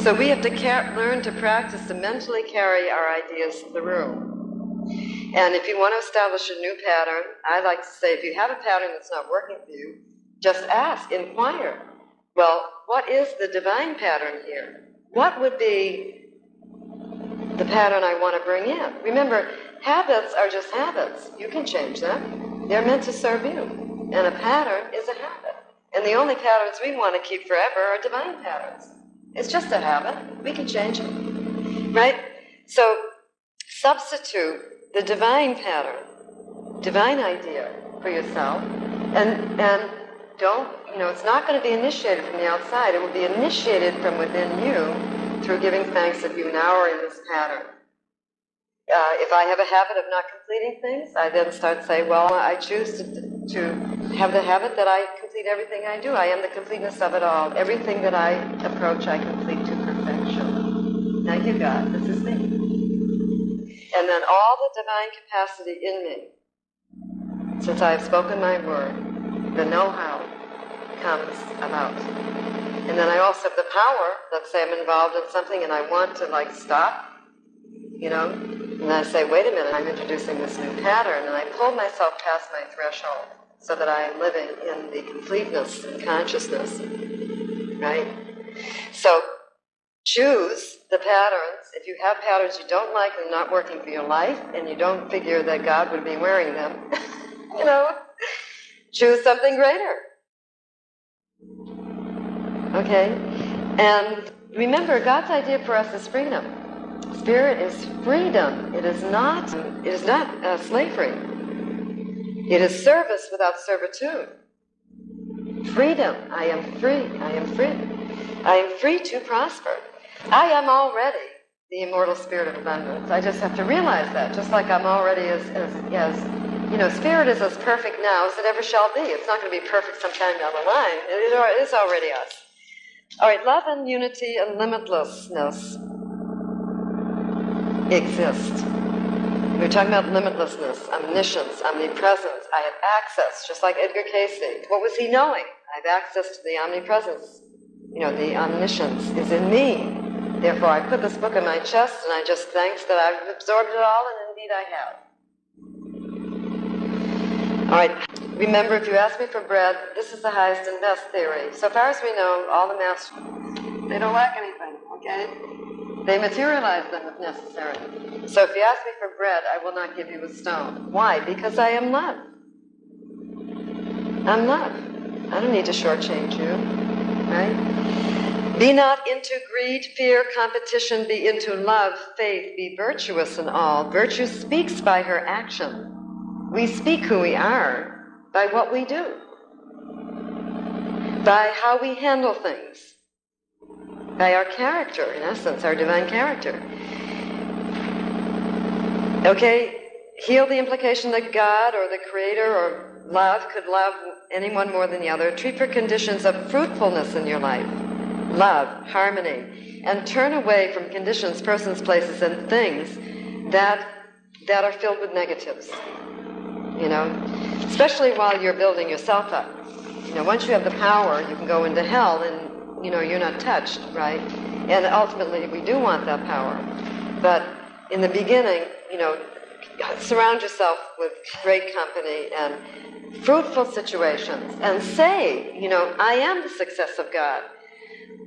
So we have to learn to practice to mentally carry our ideas through. And if you want to establish a new pattern, I like to say, if you have a pattern that's not working for you, just ask, inquire. Well, what is the divine pattern here? What would be the pattern I want to bring in? Remember, habits are just habits. You can change them. They're meant to serve you. And a pattern is a habit. And the only patterns we want to keep forever are divine patterns. It's just a habit. We can change it. Right? So substitute the divine pattern, divine idea for yourself, and don't, it's not going to be initiated from the outside. It will be initiated from within you through giving thanks that you now are in this pattern. If I have a habit of not completing things, I then start saying, well, I choose to have the habit that I complete everything I do. I am the completeness of it all. Everything that I approach, I complete to perfection. Thank you, God. This is me. And then all the divine capacity in me, since I have spoken my word, the know-how comes about. And then I also have the power. Let's say I'm involved in something and I want to stop, and I say, wait a minute, I'm introducing this new pattern, and I pull myself past my threshold so that I am living in the completeness and consciousness, right? So choose the patterns. If you have patterns you don't like and not working for your life, and you don't figure that God would be wearing them, choose something greater. Okay? And remember, God's idea for us is freedom. Spirit is freedom. It is not slavery. It is service without servitude. Freedom. I am free. I am free. I am free to prosper. I am already the immortal spirit of abundance. I just have to realize that, just like I'm already as spirit is as perfect now as it ever shall be. It's not going to be perfect sometime down the line. It is already us. All right, love and unity and limitlessness exist. We're talking about limitlessness, omniscience, omnipresence. I have access, just like Edgar Cayce. What was he knowing? I have access to the omnipresence. The omniscience is in me. Therefore, I put this book in my chest, and I just thanks that I've absorbed it all, and indeed I have. All right. Remember, if you ask me for bread, this is the highest and best theory. So far as we know, all the masters, they don't lack anything, okay? They materialize them if necessary. So if you ask me for bread, I will not give you a stone. Why? Because I am love. I'm love. I don't need to shortchange you, right? Be not into greed, fear, competition. Be into love, faith. Be virtuous in all. Virtue speaks by her action. We speak who we are by what we do, by how we handle things, by our character, in essence, our divine character. Okay, heal the implication that God or the Creator or love could love anyone more than the other. Treat for conditions of fruitfulness in your life, love, harmony, and turn away from conditions, persons, places, and things that are filled with negatives. Especially while you're building yourself up. Once you have the power, you can go into hell and, you're not touched, right? And ultimately, we do want that power. But in the beginning, surround yourself with great company and fruitful situations and say, I am the success of God.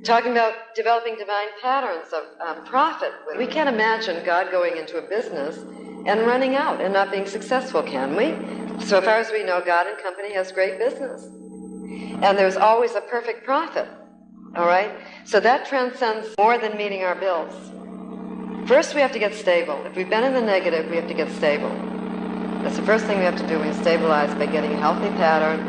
Talking about developing divine patterns of profit. We can't imagine God going into a business and running out and not being successful, can we? So far as we know, God and company has great business. And there's always a perfect profit, all right? So that transcends more than meeting our bills. First, we have to get stable. If we've been in the negative, we have to get stable. That's the first thing we have to do. We stabilize by getting a healthy pattern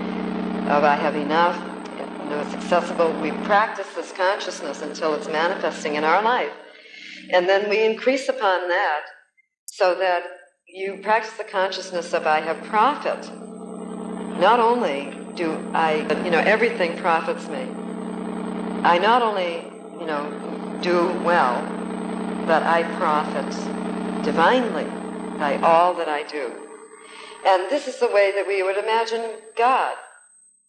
of I have enough, it's accessible. We practice this consciousness until it's manifesting in our life. And then we increase upon that so that you practice the consciousness of I have profit. Not only do I, everything profits me. I not only, do well, but I profit divinely by all that I do. And this is the way that we would imagine God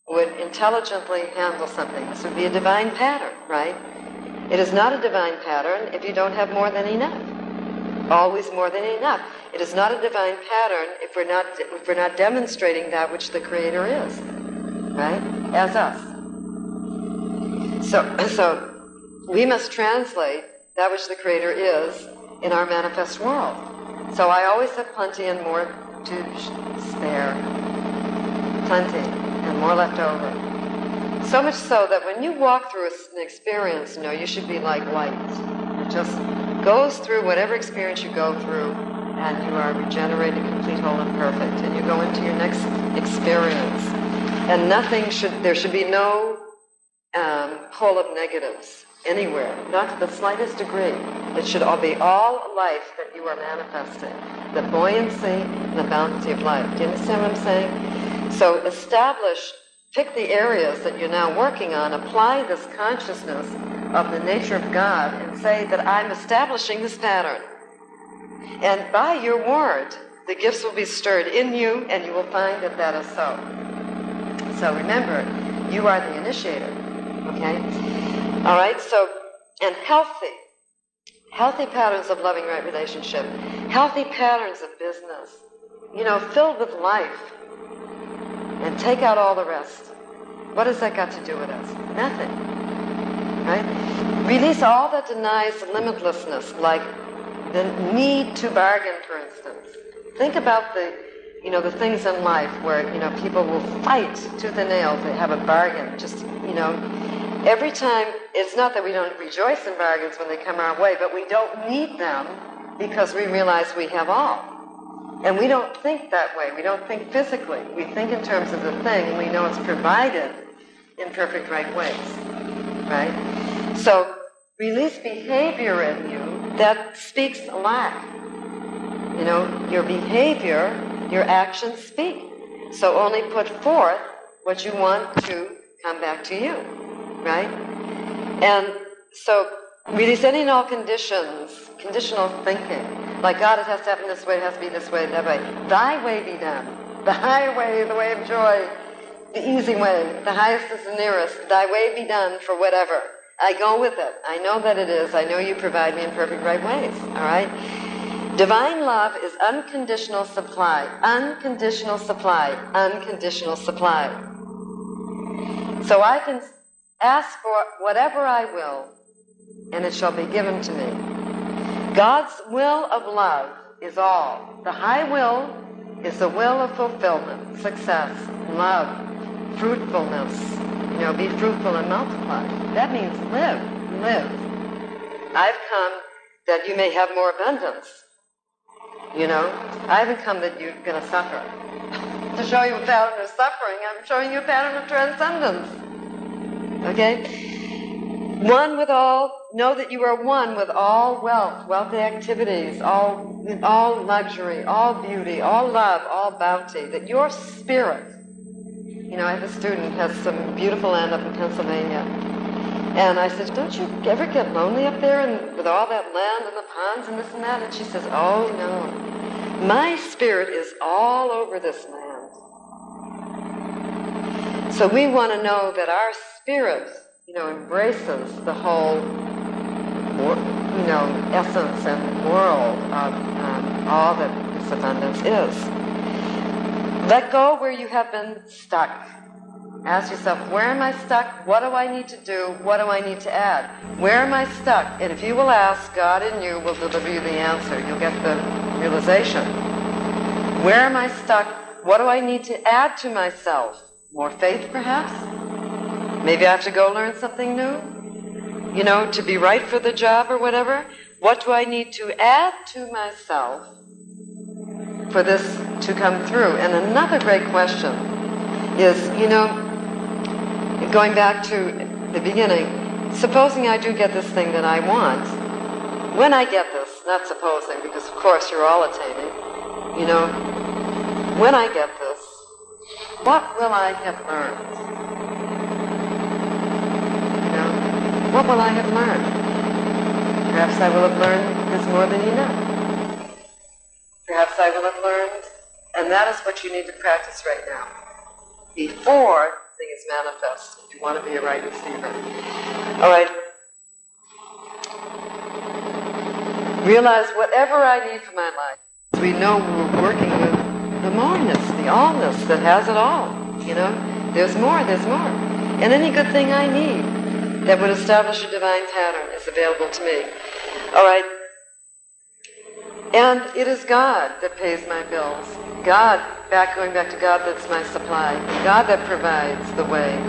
would intelligently handle something. This would be a divine pattern, right? It is not a divine pattern if you don't have more than enough. Always more than enough. It is not a divine pattern if we're not demonstrating that which the Creator is, right? As us. So we must translate that which the Creator is in our manifest world. So I always have plenty and more to spare. Plenty and more left over. So much so that when you walk through an experience, you should be like light. It just goes through whatever experience you go through, and you are regenerated, complete, whole, and perfect. And you go into your next experience. And there should be no pull of negatives anywhere, not to the slightest degree. It should all be all life that you are manifesting, the buoyancy and the bounty of life. Do you understand what I'm saying? So pick the areas that you're now working on, apply this consciousness of the nature of God, and say that I'm establishing this pattern. And by your word, the gifts will be stirred in you, and you will find that that is so. So remember, you are the initiator, okay? All right, so, and healthy patterns of loving right relationship, healthy patterns of business, filled with life, and take out all the rest. What has that got to do with us? Nothing, right? Release all that denies limitlessness, like the need to bargain, for instance. Think about the things in life where, people will fight tooth and nail to have a bargain. Just, every time, it's not that we don't rejoice in bargains when they come our way, but we don't need them because we realize we have all. And we don't think that way. We don't think physically. We think in terms of the thing, and we know it's provided in perfect right ways, right? So release behavior in you that speaks lack. Your behavior, your actions speak. So only put forth what you want to come back to you, right? And so release any and all conditions, conditional thinking. Like, God, it has to happen this way, it has to be this way, that way. Thy way be done. The high way, the way of joy, the easy way, the highest is the nearest. Thy way be done for whatever. I go with it. I know that it is. I know you provide me in perfect right ways. All right? Divine love is unconditional supply. Unconditional supply. Unconditional supply. So I can ask for whatever I will, and it shall be given to me. God's will of love is all. The high will is the will of fulfillment, success, love, fruitfulness. Be fruitful and multiply. That means live. I've come that you may have more abundance. I haven't come that you're going to suffer. To show you a pattern of suffering, I'm showing you a pattern of transcendence. Okay? One with all, know that you are one with all wealth, wealthy activities, all luxury, all beauty, all love, all bounty, that your spirit, I have a student who has some beautiful land up in Pennsylvania, and I said, don't you ever get lonely up there with all that land and the ponds and this and that? And she says, oh no, my spirit is all over this land. So we want to know that our spirit embraces the whole, essence and world of all that this abundance is. Let go where you have been stuck. Ask yourself, where am I stuck? What do I need to do? What do I need to add? Where am I stuck? And if you will ask, God in you will deliver you the answer. You'll get the realization. Where am I stuck? What do I need to add to myself? More faith, perhaps? Maybe I have to go learn something new, to be right for the job or whatever. What do I need to add to myself for this to come through? And another great question is, going back to the beginning, supposing I do get this thing that I want, when I get this, not supposing, because of course you're all attaining, when I get this, what will I have learned? What will I have learned? Perhaps I will have learned there's more than enough. Perhaps I will have learned, and that is what you need to practice right now, before the thing is manifest, if you want to be a right receiver. All right. Realize whatever I need for my life. We know we're working with the moreness, the allness that has it all. You know, there's more, there's more. And any good thing I need that would establish a divine pattern is available to me. All right. And it is God that pays my bills. God, going back to God, that's my supply. God that provides the way.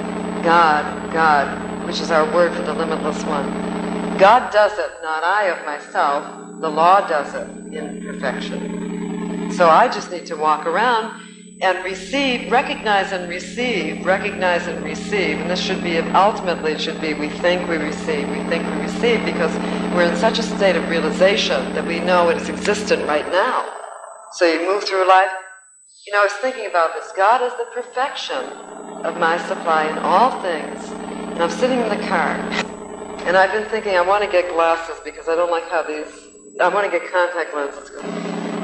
God, which is our word for the limitless one. God does it, not I of myself. The law does it in perfection. So I just need to walk around and receive, recognize and receive, recognize and receive. And this should be, ultimately it should be, we think we receive, because we're in such a state of realization that we know it is existent right now. So you move through life. You know, I was thinking about this. God is the perfection of my supply in all things. And I'm sitting in the car, and I've been thinking I want to get glasses because I don't like how I want to get contact lenses.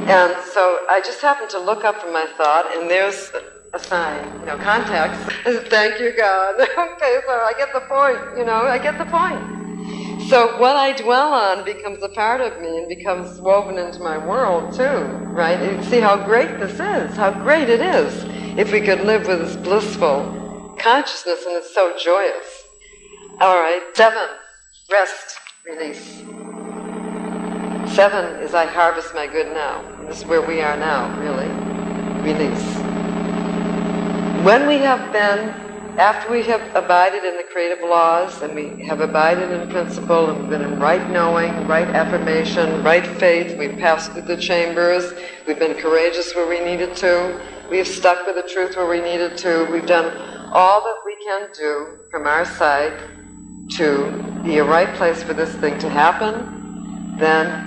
And so I just happened to look up from my thought, and there's a sign, you know, contacts. I said, thank you, God. Okay, so I get the point, you know, I get the point. So what I dwell on becomes a part of me and becomes woven into my world too, right? You see how great this is, how great it is if we could live with this blissful consciousness, and it's so joyous. All right, 7, rest, release. 7 is I harvest my good now. This is where we are now, really. Release. When we have been, after we have abided in the creative laws, and we have abided in principle, and we've been in right knowing, right affirmation, right faith, we've passed through the chambers, we've been courageous where we needed to, we've stuck with the truth where we needed to, we've done all that we can do from our side to be a right place for this thing to happen, then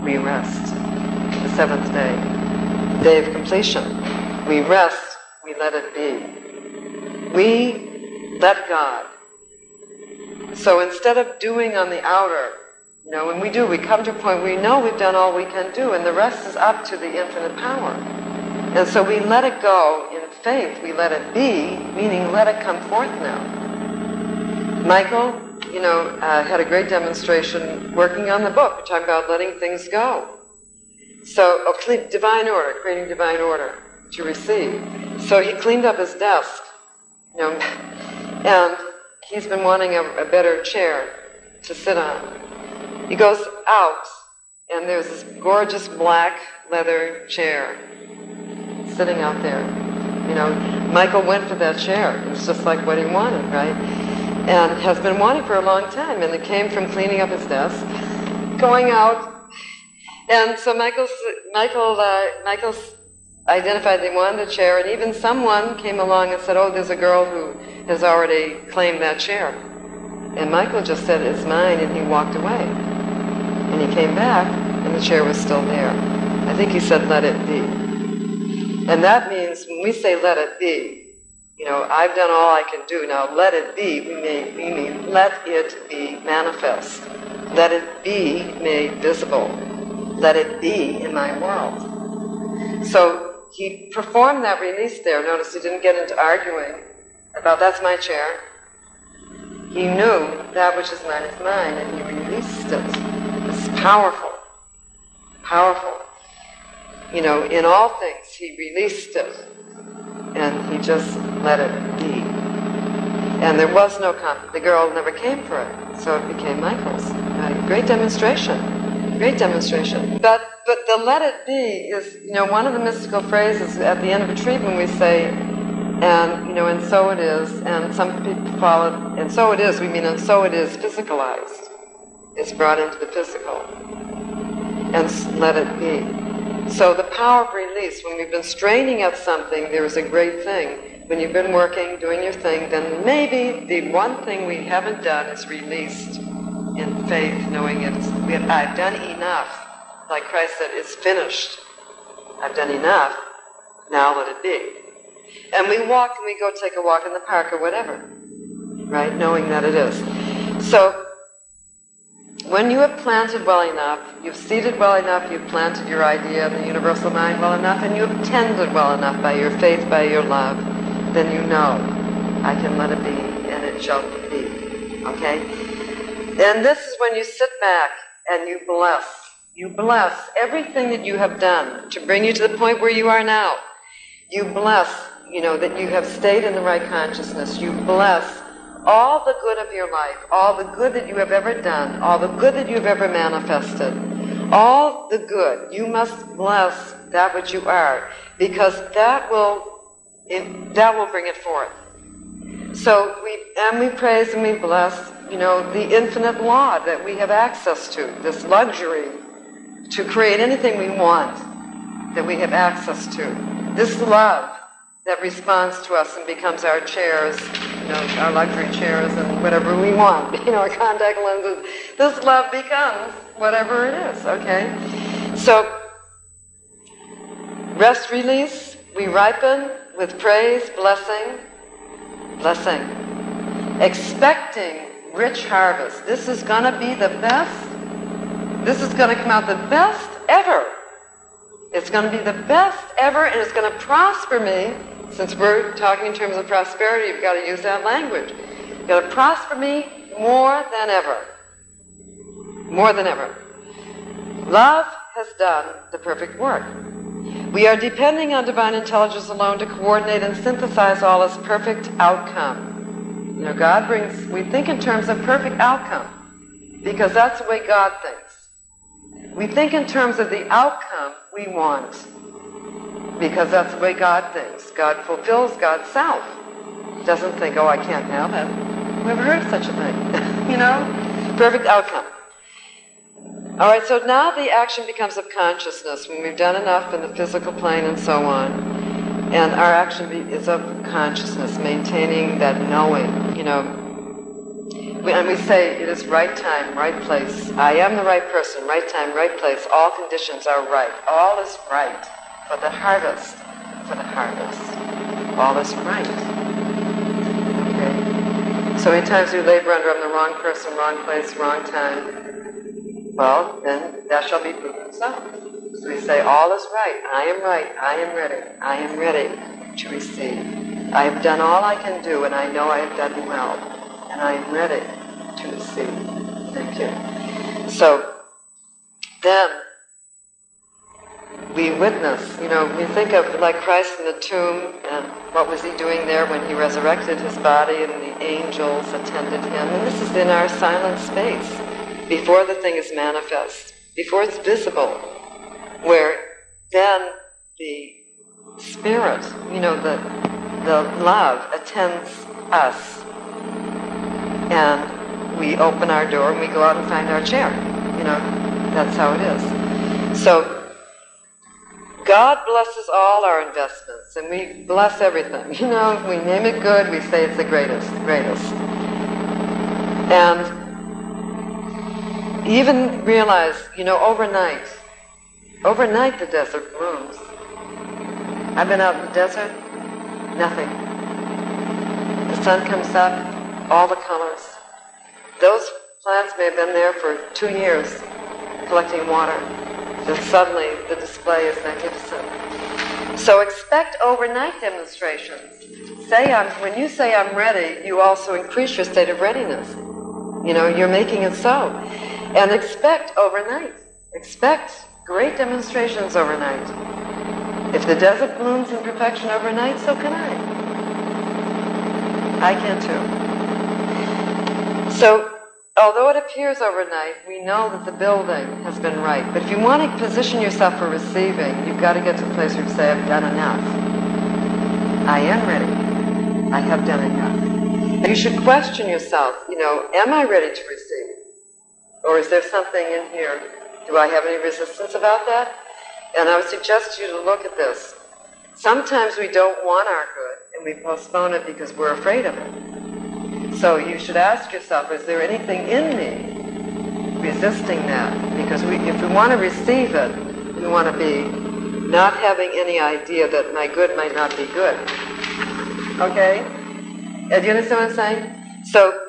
we rest. The 7th day. Day of completion. We rest, we let it be. We let God. So instead of doing on the outer, you know, when we do, we come to a point where we know we've done all we can do, and the rest is up to the infinite power. And so we let it go in faith, we let it be, meaning let it come forth now. Michael, you know, had a great demonstration working on the book, talking about letting things go. So, divine order, creating divine order to receive. So he cleaned up his desk, you know, and he's been wanting a better chair to sit on. He goes out, and there's this gorgeous black leather chair sitting out there. You know, Michael went for that chair. It was just like what he wanted, right? And has been wanting for a long time, and it came from cleaning up his desk, going out, and so Michael identified they wanted a chair, and even someone came along and said, oh, there's a girl who has already claimed that chair. And Michael just said, it's mine, and he walked away. And he came back, and the chair was still there. I think he said, let it be. And that means when we say let it be, you know, I've done all I can do. Now, let it be, we mean let it be manifest. Let it be made visible. Let it be in my world. So he performed that release there. Notice he didn't get into arguing about, that's my chair. He knew that which is mine, and he released it. It's powerful. Powerful. You know, in all things, he released it. And he just let it be. And there was no conflict. The girl never came for it, so it became Michael's. Great demonstration. Great demonstration. But the let it be is, you know, one of the mystical phrases at the end of a treatment we say, and, you know, and so it is, and some people call it, and so it is, we mean, and so it is physicalized. It's brought into the physical. And let it be. So the power of release, when we've been straining at something, there is a great thing. When you've been working, doing your thing, then maybe the one thing we haven't done is released in faith, knowing I've done enough. Like Christ said, it's finished. I've done enough. Now let it be. And we walk and we go take a walk in the park or whatever, right? Knowing that it is. So when you have planted well enough, you've seeded well enough, you've planted your idea of the universal mind well enough, and you have tended well enough by your faith, by your love, then you know, I can let it be, and it shall be. Okay? And this is when you sit back and you bless. You bless everything that you have done to bring you to the point where you are now. You bless, that you have stayed in the right consciousness. You bless all the good of your life, all the good that you have ever done, all the good that you have ever manifested, all the good. You must bless that which you are, because that will bring it forth. So we praise and we bless, the infinite law that we have access to, this luxury to create anything we want, that we have access to. This love that responds to us and becomes our chairs, our luxury chairs and whatever we want, our contact lenses. This love becomes whatever it is, okay? So, rest, release, we ripen with praise, blessing, expecting rich harvest. This is going to be the best. This is going to come out the best ever. It's going to be the best ever, and it's going to prosper me. Since we're talking in terms of prosperity, you've got to use that language. You've got to prosper me more than ever. More than ever. Love has done the perfect work. We are depending on divine intelligence alone to coordinate and synthesize all as perfect outcome. God brings, we think in terms of perfect outcome, because that's the way God thinks. We think in terms of the outcome we want, because that's the way God thinks. God fulfills God's self. Doesn't think, I can't have it. Never heard of such a thing. Perfect outcome. All right, so now the action becomes of consciousness when we've done enough in the physical plane and so on. And our action is of consciousness, maintaining that knowing, And we say it is right time, right place. I am the right person, right time, right place. All conditions are right. All is right for the harvest. All is right. Okay. So many times we labor under I'm the wrong person, wrong place, wrong time. Well, then that shall be proven so. So we say, all is right, I am ready to receive. I have done all I can do, and I know I have done well, and I am ready to receive. Thank you. So, then, we witness, we think of like Christ in the tomb, and what was he doing there when he resurrected his body, and the angels attended him, and this is in our silent space, before the thing is manifest, before it's visible, where then the Spirit, the love attends us, and we open our door and we go out and find our chair. That's how it is. So God blesses all our investments, and we bless everything. We name it good, we say it's the greatest. And even realize, overnight the desert blooms. I've been out in the desert, nothing. The sun comes up, all the colors. Those plants may have been there for 2 years, collecting water. Just suddenly the display is magnificent. So expect overnight demonstrations. When you say I'm ready, you also increase your state of readiness. You're making it so. And expect overnight. Expect great demonstrations overnight. If the desert blooms in perfection overnight, so can I. I can too. So, although it appears overnight, we know that the building has been right. But if you want to position yourself for receiving, you've got to get to a place where you say, I've done enough. I am ready. I have done enough. And you should question yourself, am I ready to receive? Or is there something in here? Do I have any resistance about that? And I would suggest you to look at this. Sometimes we don't want our good, and we postpone it because we're afraid of it. So you should ask yourself, is there anything in me resisting that? Because if we want to receive it, we want to be not having any idea that my good might not be good. Okay? Do you understand what I'm saying? So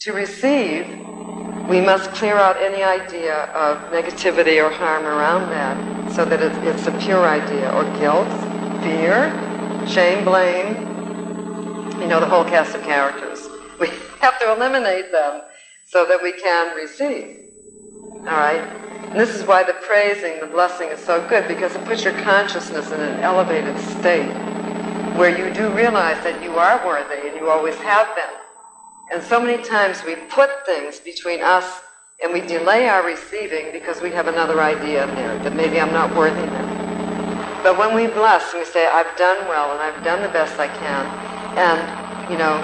to receive, we must clear out any idea of negativity or harm around that, so that it's a pure idea, or guilt, fear, shame, blame, the whole cast of characters. We have to eliminate them so that we can receive. All right? And this is why the praising, the blessing is so good, because it puts your consciousness in an elevated state where you do realize that you are worthy and you always have been. And so many times we put things between us and we delay our receiving because we have another idea in there, that maybe I'm not worthy now. But when we bless and we say, I've done well and I've done the best I can, and, you know,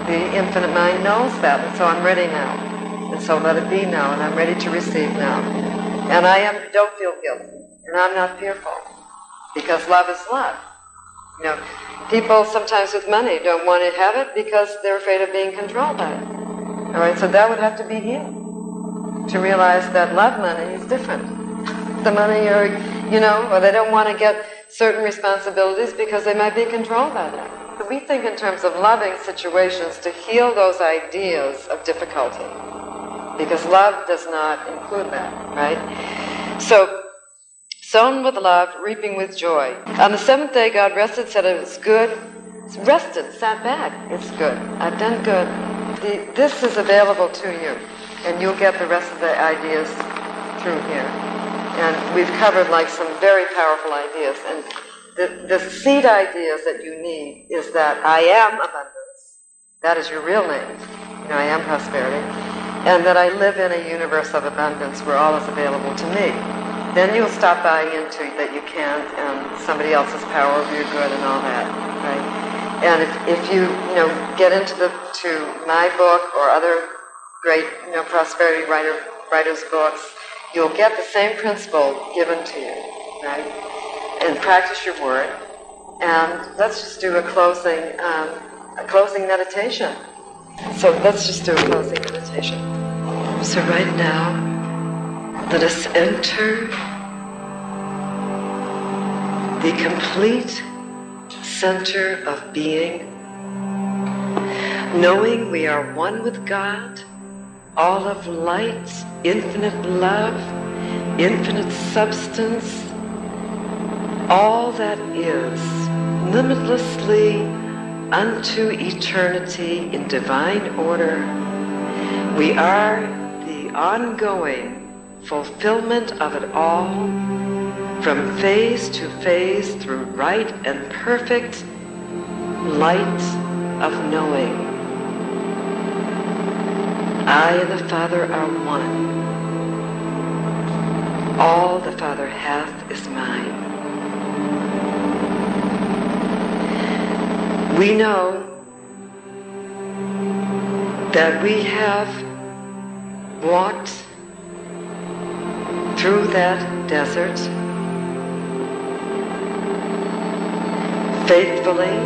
the infinite mind knows that, and so I'm ready now. And so let it be now, and I'm ready to receive now. And don't feel guilty, and I'm not fearful, because love is love. You know, people sometimes with money don't want to have it because they're afraid of being controlled by it. All right, so that would have to be healed, to realize that love money is different. The money, or they don't want to get certain responsibilities because they might be controlled by that. So we think in terms of loving situations to heal those ideas of difficulty, because love does not include that, right? So, sown with love, reaping with joy. On the seventh day, God rested, said it was good. Rested, sat back. It's good. I've done good. This is available to you, and you'll get the rest of the ideas through here. And we've covered like some very powerful ideas. And the seed ideas that you need is that I am abundance. That is your real name. You know, I am prosperity. And that I live in a universe of abundance where all is available to me. Then you'll stop buying into that you can't and somebody else's power over your good and all that, right? And if you get into my book or other great prosperity writers' books, you'll get the same principle given to you, right? And practice your word. And let's just do a closing meditation. So let's just do a closing meditation. So right now, let us enter the complete center of being, knowing we are one with God, all of light, infinite love, infinite substance, all that is, limitlessly unto eternity in divine order. We are the ongoing fulfillment of it all, from phase to phase through right and perfect light of knowing. I and the Father are one. All the Father hath is mine. We know that we have walked through that desert faithfully,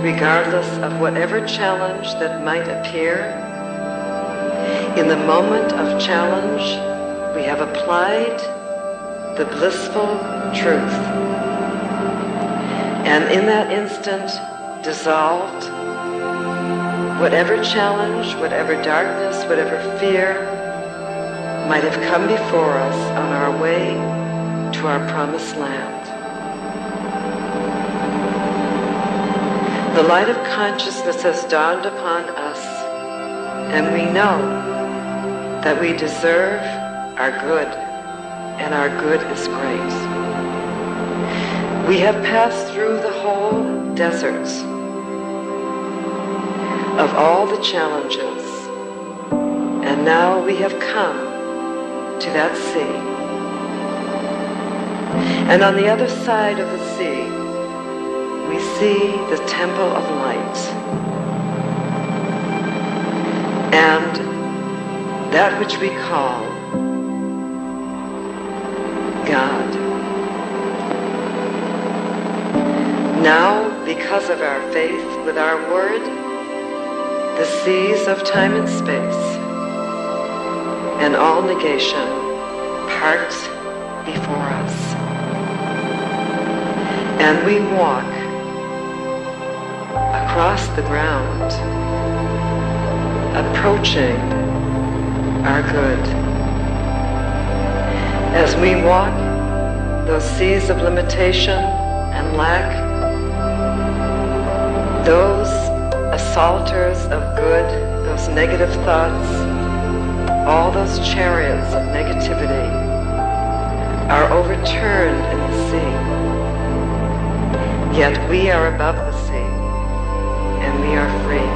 regardless of whatever challenge that might appear. In the moment of challenge, we have applied the blissful truth, and in that instant dissolved whatever challenge, whatever darkness, whatever fear might have come before us on our way to our promised land. The light of consciousness has dawned upon us, and we know that we deserve our good, and our good is great. We have passed through the whole desert of all the challenges, and now we have come to that sea. And on the other side of the sea, we see the temple of light. And that which we call God. Now, because of our faith with our word, the seas of time and space and all negation part before us. And we walk across the ground, approaching our good. As we walk those seas of limitation and lack, those assaulters of good, those negative thoughts, all those chariots of negativity are overturned in the sea. Yet we are above the sea, and we are free.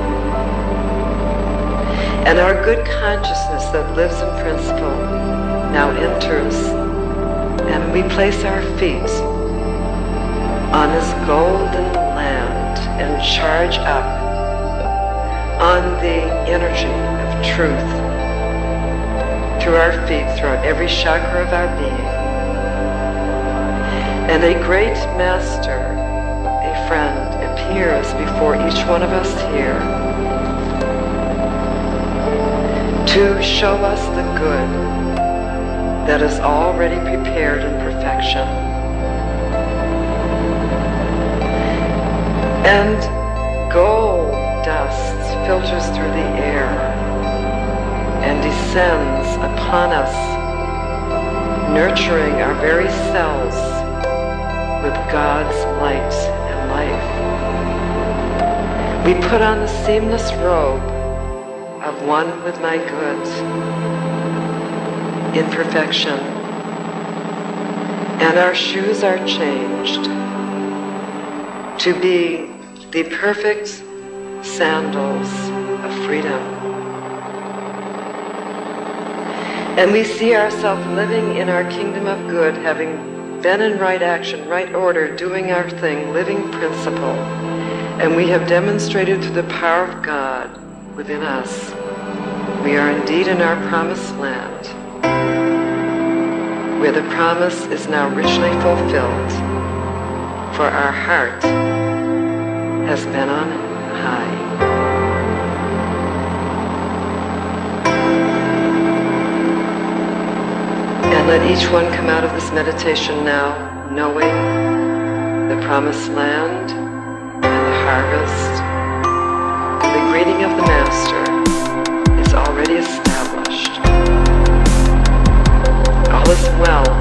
And our good consciousness that lives in principle now enters, and we place our feet on this golden land and charge up on the energy of truth through our feet, throughout every chakra of our being. And a great master, a friend, appears before each one of us here to show us the good that is already prepared in perfection. And gold dust filters through the air and descends upon us, nurturing our very cells with God's light and life. We put on the seamless robe of one with my good in perfection, and our shoes are changed to be the perfect sandals of freedom. And we see ourselves living in our kingdom of good, having been in right action, right order, doing our thing, living principle. And we have demonstrated through the power of God within us, we are indeed in our promised land, where the promise is now richly fulfilled, for our heart has been on high. And let each one come out of this meditation now, knowing the promised land and the harvest. The greeting of the Master is already established. All is well